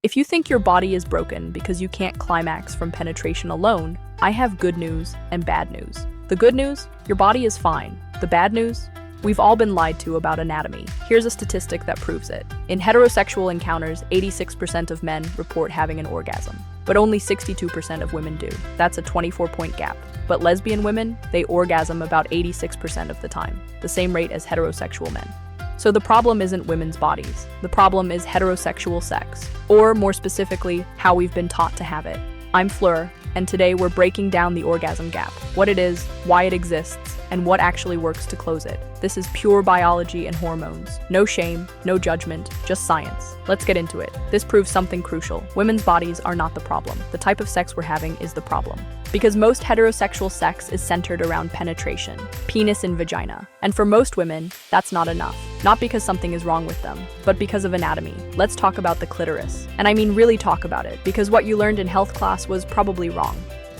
If you think your body is broken because you can't climax from penetration alone, I have good news and bad news. The good news, your body is fine. The bad news, we've all been lied to about anatomy. Here's a statistic that proves it. In heterosexual encounters, 86% of men report having an orgasm, but only 62% of women do. That's a 24-point gap. But lesbian women, they orgasm about 86% of the time, the same rate as heterosexual men. So the problem isn't women's bodies. The problem is heterosexual sex, or more specifically, how we've been taught to have it. I'm Fleur, and today we're breaking down the orgasm gap, what it is, why it exists, and what actually works to close it. This is pure biology and hormones. No shame, no judgment, just science. Let's get into it. This proves something crucial. Women's bodies are not the problem. The type of sex we're having is the problem. Because most heterosexual sex is centered around penetration, penis and vagina. And for most women, that's not enough. Not because something is wrong with them, but because of anatomy. Let's talk about the clitoris. And I mean really talk about it, because what you learned in health class was probably wrong.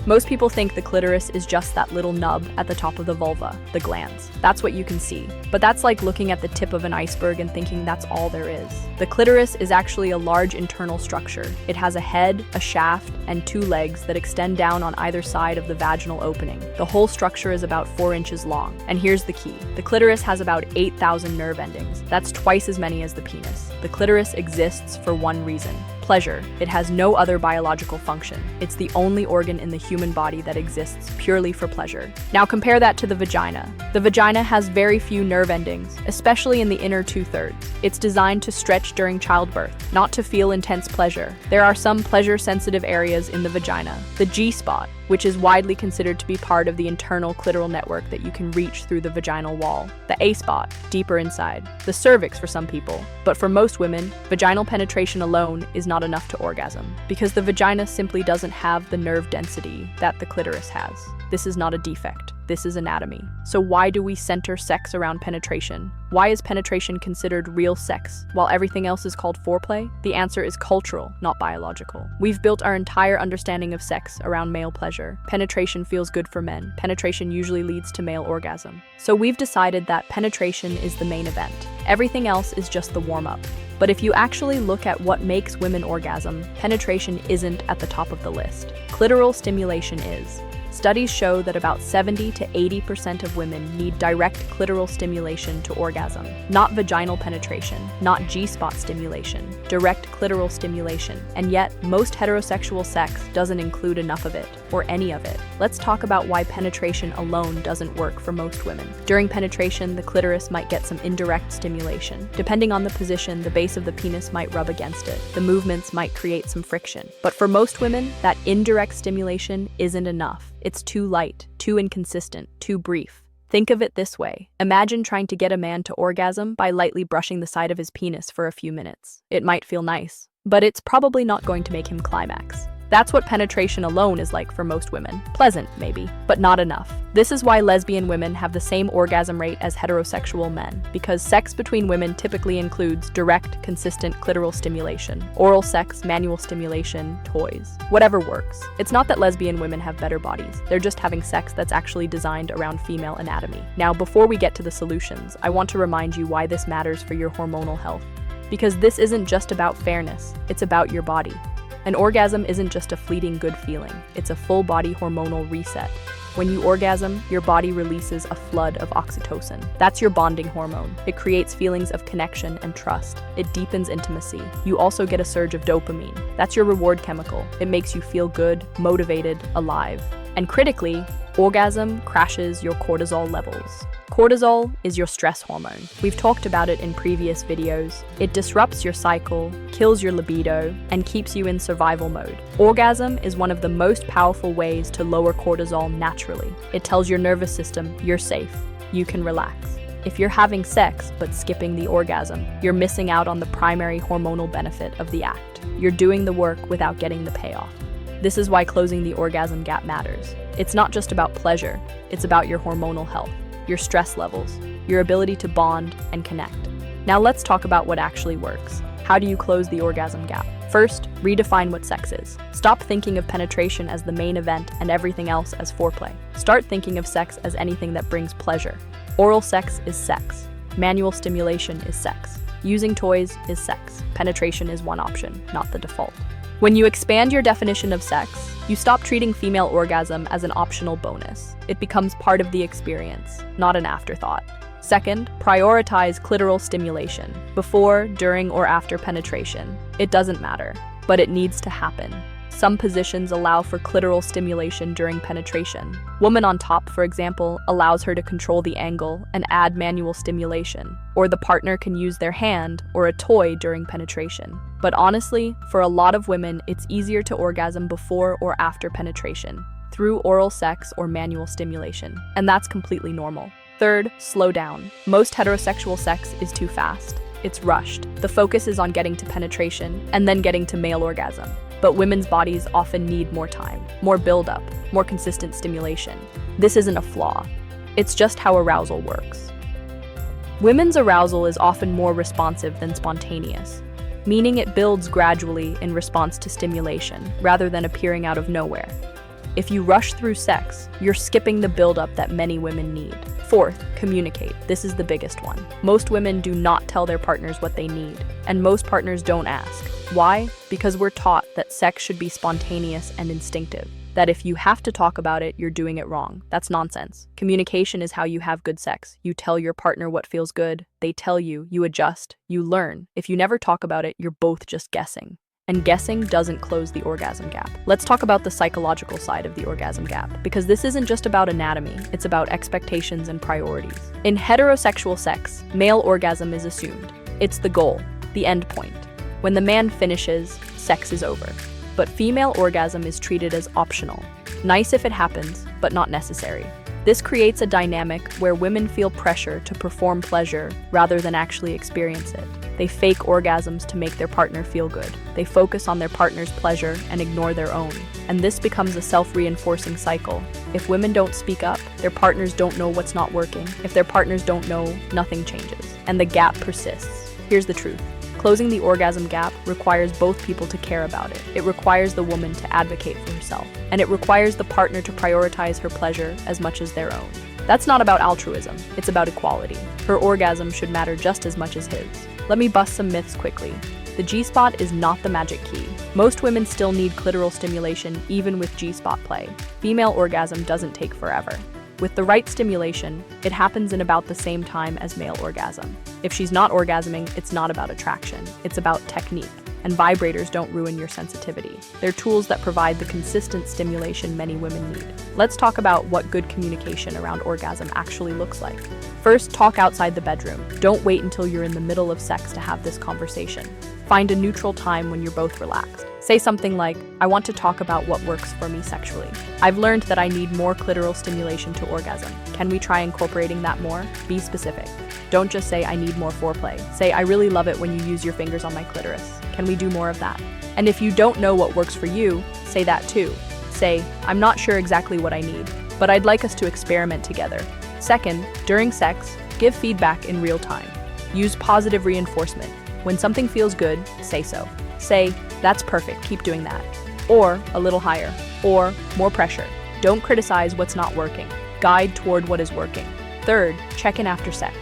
Most people think the clitoris is just that little nub at the top of the vulva, the glans. That's what you can see. But that's like looking at the tip of an iceberg and thinking that's all there is. The clitoris is actually a large internal structure. It has a head, a shaft, and 2 legs that extend down on either side of the vaginal opening. The whole structure is about 4 inches long. And here's the key. The clitoris has about 8,000 nerve endings. That's twice as many as the penis. The clitoris exists for one reason: pleasure. It has no other biological function. It's the only organ in the human body that exists purely for pleasure. Now compare that to the vagina. The vagina has very few nerve endings, especially in the inner 2/3. It's designed to stretch during childbirth, not to feel intense pleasure. There are some pleasure-sensitive areas in the vagina. The G-spot, which is widely considered to be part of the internal clitoral network that you can reach through the vaginal wall. The A-spot, deeper inside. The cervix for some people. But for most women, vaginal penetration alone is not enough to orgasm, because the vagina simply doesn't have the nerve density that the clitoris has. This is not a defect. This is anatomy. So why do we center sex around penetration? Why is penetration considered real sex, while everything else is called foreplay? The answer is cultural, not biological. We've built our entire understanding of sex around male pleasure. Penetration feels good for men. Penetration usually leads to male orgasm. So we've decided that penetration is the main event. Everything else is just the warm-up. But if you actually look at what makes women orgasm, penetration isn't at the top of the list. Clitoral stimulation is. Studies show that about 70 to 80% of women need direct clitoral stimulation to orgasm. Not vaginal penetration, not G-spot stimulation, direct clitoral stimulation. And yet, most heterosexual sex doesn't include enough of it, or any of it. Let's talk about why penetration alone doesn't work for most women. During penetration, the clitoris might get some indirect stimulation. Depending on the position, the base of the penis might rub against it. The movements might create some friction. But for most women, that indirect stimulation isn't enough. It's too light, too inconsistent, too brief. Think of it this way. Imagine trying to get a man to orgasm by lightly brushing the side of his penis for a few minutes. It might feel nice, but it's probably not going to make him climax. That's what penetration alone is like for most women. Pleasant, maybe, but not enough. This is why lesbian women have the same orgasm rate as heterosexual men, because sex between women typically includes direct, consistent clitoral stimulation, oral sex, manual stimulation, toys, whatever works. It's not that lesbian women have better bodies, they're just having sex that's actually designed around female anatomy. Now, before we get to the solutions, I want to remind you why this matters for your hormonal health. Because this isn't just about fairness, it's about your body. An orgasm isn't just a fleeting good feeling, it's a full-body hormonal reset. When you orgasm, your body releases a flood of oxytocin. That's your bonding hormone. It creates feelings of connection and trust. It deepens intimacy. You also get a surge of dopamine. That's your reward chemical. It makes you feel good, motivated, alive. And critically, orgasm crashes your cortisol levels. Cortisol is your stress hormone. We've talked about it in previous videos. It disrupts your cycle, kills your libido, and keeps you in survival mode. Orgasm is one of the most powerful ways to lower cortisol naturally. It tells your nervous system you're safe, you can relax. If you're having sex but skipping the orgasm, you're missing out on the primary hormonal benefit of the act. You're doing the work without getting the payoff. This is why closing the orgasm gap matters. It's not just about pleasure, it's about your hormonal health, your stress levels, your ability to bond and connect. Now let's talk about what actually works. How do you close the orgasm gap? First, redefine what sex is. Stop thinking of penetration as the main event and everything else as foreplay. Start thinking of sex as anything that brings pleasure. Oral sex is sex. Manual stimulation is sex. Using toys is sex. Penetration is one option, not the default. When you expand your definition of sex, you stop treating female orgasm as an optional bonus. It becomes part of the experience, not an afterthought. Second, prioritize clitoral stimulation. Before, during, or after penetration. It doesn't matter, but it needs to happen. Some positions allow for clitoral stimulation during penetration. Woman on top, for example, allows her to control the angle and add manual stimulation, or the partner can use their hand or a toy during penetration. But honestly, for a lot of women, it's easier to orgasm before or after penetration, through oral sex or manual stimulation, and that's completely normal. Third, slow down. Most heterosexual sex is too fast. It's rushed. The focus is on getting to penetration and then getting to male orgasm. But women's bodies often need more time, more buildup, more consistent stimulation. This isn't a flaw. It's just how arousal works. Women's arousal is often more responsive than spontaneous, meaning it builds gradually in response to stimulation rather than appearing out of nowhere. If you rush through sex, you're skipping the buildup that many women need. Fourth, communicate. This is the biggest one. Most women do not tell their partners what they need, and most partners don't ask. Why? Because we're taught that sex should be spontaneous and instinctive. That if you have to talk about it, you're doing it wrong. That's nonsense. Communication is how you have good sex. You tell your partner what feels good, they tell you, you adjust, you learn. If you never talk about it, you're both just guessing. And guessing doesn't close the orgasm gap. Let's talk about the psychological side of the orgasm gap, because this isn't just about anatomy, it's about expectations and priorities. In heterosexual sex, male orgasm is assumed. It's the goal, the end point. When the man finishes, sex is over. But female orgasm is treated as optional. Nice if it happens, but not necessary. This creates a dynamic where women feel pressure to perform pleasure rather than actually experience it. They fake orgasms to make their partner feel good. They focus on their partner's pleasure and ignore their own. And this becomes a self-reinforcing cycle. If women don't speak up, their partners don't know what's not working. If their partners don't know, nothing changes. And the gap persists. Here's the truth. Closing the orgasm gap requires both people to care about it. It requires the woman to advocate for herself. And it requires the partner to prioritize her pleasure as much as their own. That's not about altruism, it's about equality. Her orgasm should matter just as much as his. Let me bust some myths quickly. The G-spot is not the magic key. Most women still need clitoral stimulation even with G-spot play. Female orgasm doesn't take forever. With the right stimulation, it happens in about the same time as male orgasm. If she's not orgasming, it's not about attraction, it's about technique. And vibrators don't ruin your sensitivity. They're tools that provide the consistent stimulation many women need. Let's talk about what good communication around orgasm actually looks like. First, talk outside the bedroom. Don't wait until you're in the middle of sex to have this conversation. Find a neutral time when you're both relaxed. Say something like, I want to talk about what works for me sexually. I've learned that I need more clitoral stimulation to orgasm. Can we try incorporating that more? Be specific. Don't just say, I need more foreplay. Say, I really love it when you use your fingers on my clitoris. Can we do more of that? And if you don't know what works for you, say that too. Say, I'm not sure exactly what I need, but I'd like us to experiment together. Second, during sex, give feedback in real time. Use positive reinforcement. When something feels good, say so. Say, that's perfect, keep doing that. Or a little higher. Or more pressure. Don't criticize what's not working. Guide toward what is working. Third, check in after sex.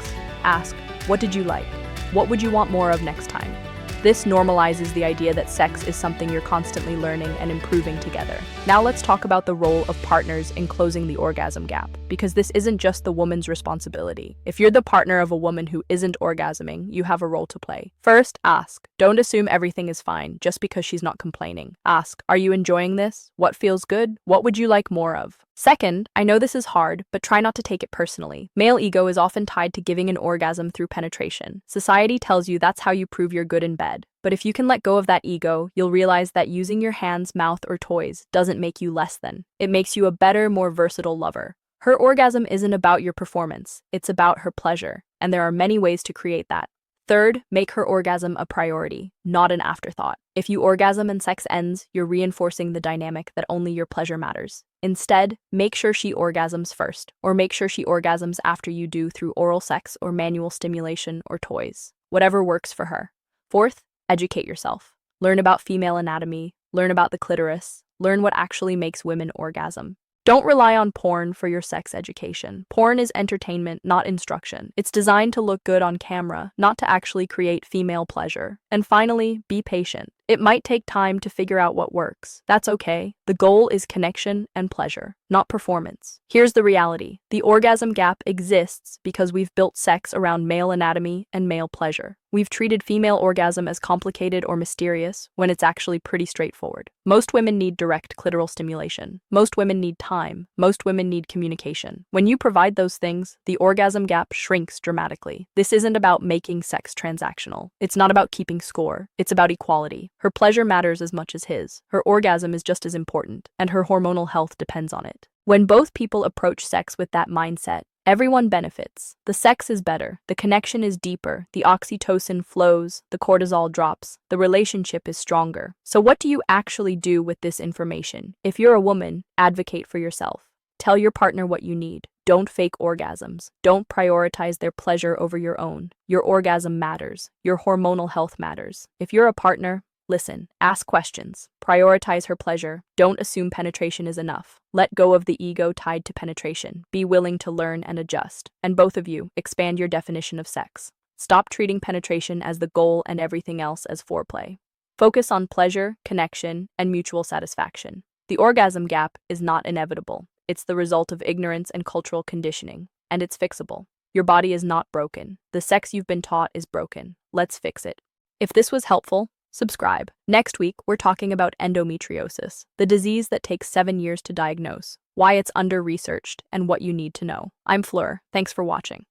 Ask, what did you like? What would you want more of next time? This normalizes the idea that sex is something you're constantly learning and improving together. Now let's talk about the role of partners in closing the orgasm gap, because this isn't just the woman's responsibility. If you're the partner of a woman who isn't orgasming, you have a role to play. First, ask. Don't assume everything is fine just because she's not complaining. Ask, are you enjoying this? What feels good? What would you like more of? Second, I know this is hard, but try not to take it personally. Male ego is often tied to giving an orgasm through penetration. Society tells you that's how you prove you're good in bed. But if you can let go of that ego, you'll realize that using your hands, mouth, or toys doesn't make you less than. It makes you a better, more versatile lover. Her orgasm isn't about your performance, it's about her pleasure, and there are many ways to create that. Third, make her orgasm a priority, not an afterthought. If you orgasm and sex ends, you're reinforcing the dynamic that only your pleasure matters. Instead, make sure she orgasms first, or make sure she orgasms after you do through oral sex or manual stimulation or toys. Whatever works for her. Fourth, educate yourself. Learn about female anatomy, learn about the clitoris, learn what actually makes women orgasm. Don't rely on porn for your sex education. Porn is entertainment, not instruction. It's designed to look good on camera, not to actually create female pleasure. And finally, be patient. It might take time to figure out what works. That's okay. The goal is connection and pleasure, not performance. Here's the reality. The orgasm gap exists because we've built sex around male anatomy and male pleasure. We've treated female orgasm as complicated or mysterious when it's actually pretty straightforward. Most women need direct clitoral stimulation. Most women need time. Most women need communication. When you provide those things, the orgasm gap shrinks dramatically. This isn't about making sex transactional. It's not about keeping score. It's about equality. Her pleasure matters as much as his. Her orgasm is just as important, and her hormonal health depends on it. When both people approach sex with that mindset, everyone benefits. The sex is better, the connection is deeper, the oxytocin flows, the cortisol drops, the relationship is stronger. So what do you actually do with this information? If you're a woman, advocate for yourself. Tell your partner what you need. Don't fake orgasms. Don't prioritize their pleasure over your own. Your orgasm matters. Your hormonal health matters. If you're a partner, listen, ask questions, prioritize her pleasure, don't assume penetration is enough. Let go of the ego tied to penetration. Be willing to learn and adjust. And both of you, expand your definition of sex. Stop treating penetration as the goal and everything else as foreplay. Focus on pleasure, connection, and mutual satisfaction. The orgasm gap is not inevitable. It's the result of ignorance and cultural conditioning, and it's fixable. Your body is not broken. The sex you've been taught is broken. Let's fix it. If this was helpful, subscribe. Next week, we're talking about endometriosis, the disease that takes 7 years to diagnose, why it's under-researched, and what you need to know. I'm Fleur. Thanks for watching.